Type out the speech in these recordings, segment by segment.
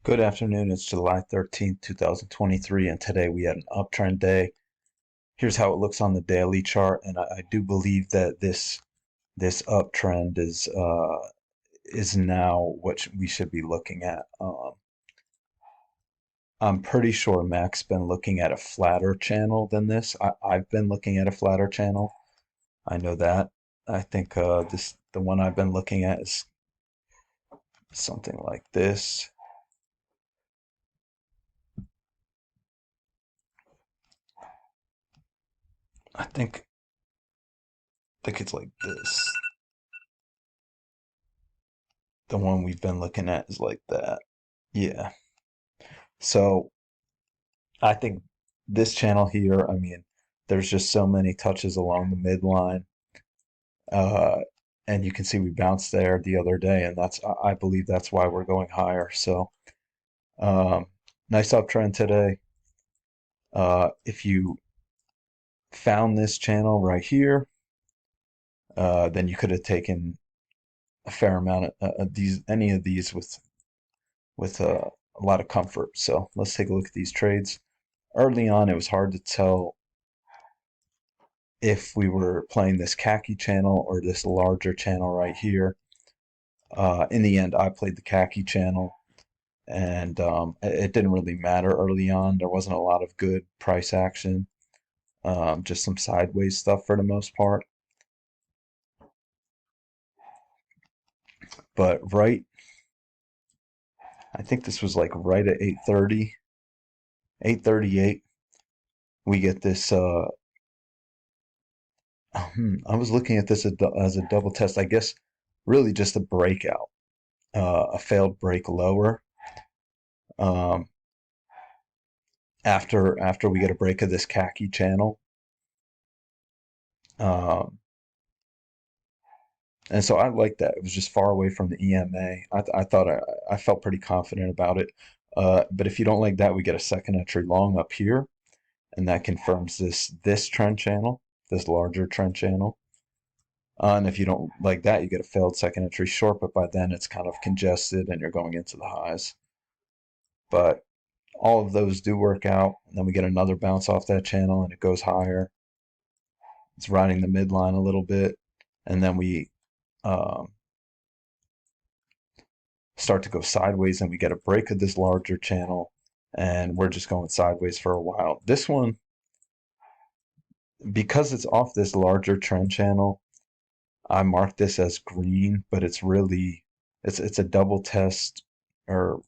Good afternoon. It's July 13th, 2023, and today we had an uptrend day. Here's how it looks on the daily chart, and I do believe that this uptrend is now what we should be looking at. I'm pretty sure Mac's been looking at a flatter channel than this. I've been looking at a flatter channel. I know that. I think the one I've been looking at is something like this. I think it's like this. The one we've been looking at is like that. Yeah. So I think this channel here, I mean, there's just so many touches along the midline. Uh, and you can see we bounced there the other day, and I believe that's why we're going higher. So um, nice uptrend today. If you found this channel right here, then you could have taken a fair amount of any of these with a lot of comfort. So let's take a look at these trades. Early on, it was hard to tell if we were playing this khaki channel or this larger channel right here. In the end, I played the khaki channel, and it didn't really matter early on. There wasn't a lot of good price action, just some sideways stuff for the most part. But I think this was like right at 8:30, 8:38, we get this. I was looking at this as a double test. I guess really just a breakout, a failed break lower. Um, after we get a break of this khaki channel. Um, and so I like that. It was just far away from the EMA. I thought I felt pretty confident about it. But if you don't like that, we get a second entry long up here, and that confirms this trend channel, this larger trend channel. And if you don't like that, you get a failed second entry short, but by then it's kind of congested and you're going into the highs. But all of those do work out. And then we get another bounce off that channel and it goes higher. It's riding the midline a little bit, and then we um, start to go sideways, and we get a break of this larger channel, and we're just going sideways for a while. This one, because it's off this larger trend channel, I mark this as green, but it's really it's a double test, or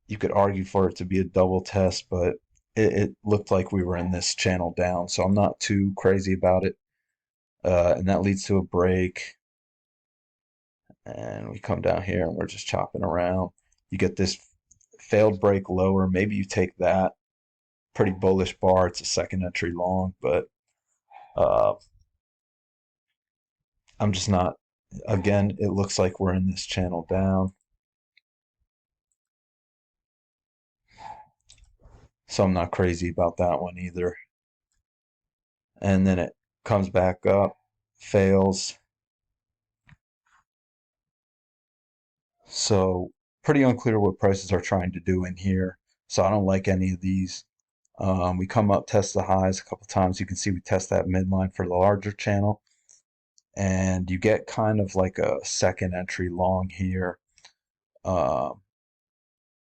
you could argue for it to be a double test, but it looked like we were in this channel down, so I'm not too crazy about it. And that leads to a break, and we come down here and we're just chopping around. You get this failed break lower. Maybe you take that. Pretty bullish bar. It's a second entry long, but uh, I'm just not. Again, it looks like we're in this channel down, so I'm not crazy about that one either. And then it comes back up, fails. So pretty unclear what prices are trying to do in here. So I don't like any of these. We come up, test the highs a couple times. You can see we test that midline for the larger channel, and you get kind of like a second entry long here. Um,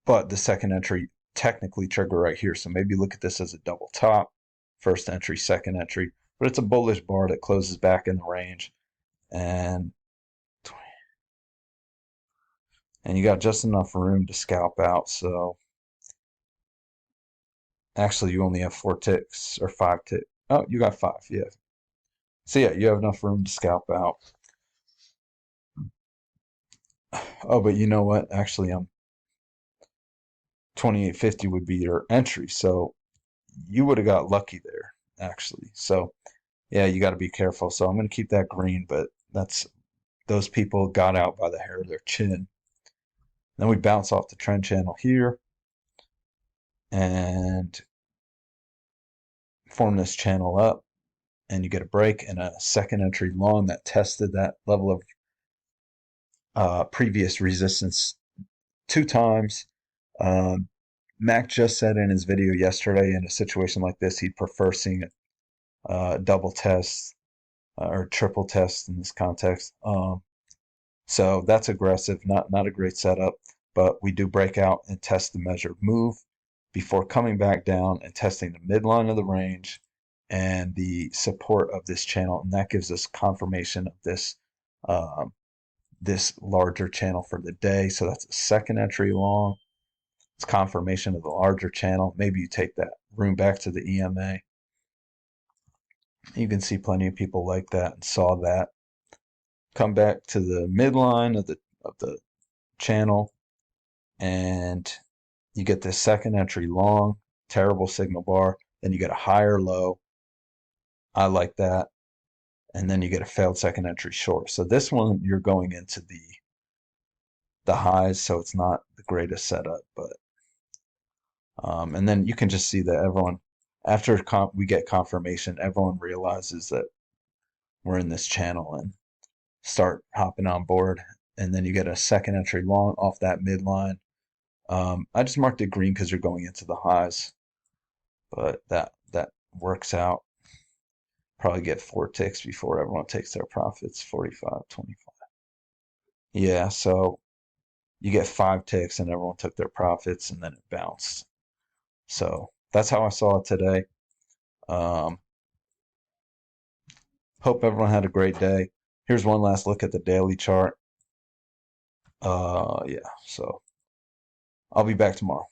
but the second entry technically trigger right here. So maybe look at this as a double top, first entry, second entry. But it's a bullish bar that closes back in the range, and you got just enough room to scalp out. So actually, you only have 4 ticks or 5 ticks. Oh, you got 5, yeah. So yeah, you have enough room to scalp out. Oh, but you know what? Actually, 2850 would be your entry, so you would have got lucky there, actually. So yeah, you got to be careful. So I'm going to keep that green, but those people got out by the hair of their chin. Then we bounce off the trend channel here and form this channel up, and you get a break and a second entry long that tested that level of previous resistance two times. Um, Mac just said in his video yesterday, in a situation like this, he'd prefer seeing a double test or triple test in this context. So that's aggressive, not a great setup, but we do break out and test the measured move before coming back down and testing the midline of the range and the support of this channel, and that gives us confirmation of um, this larger channel for the day. So that's a second entry long. It's confirmation of the larger channel. Maybe you take that room back to the EMA. You can see plenty of people like that and saw that. Come back to the midline of the channel, and you get this second entry long, terrible signal bar. Then you get a higher low. I like that. And then you get a failed second entry short. So this one, you're going into the highs, so it's not the greatest setup, but and then you can just see that everyone, after we get confirmation, everyone realizes that we're in this channel and start hopping on board. And then you get a second entry long off that midline. I just marked it green because you're going into the highs, but that works out. Probably get 4 ticks before everyone takes their profits. 45, 25. Yeah, so you get 5 ticks and everyone took their profits, and then it bounced. So that's how I saw it today. Um, Hope everyone had a great day. Here's one last look at the daily chart. Yeah, so I'll be back tomorrow.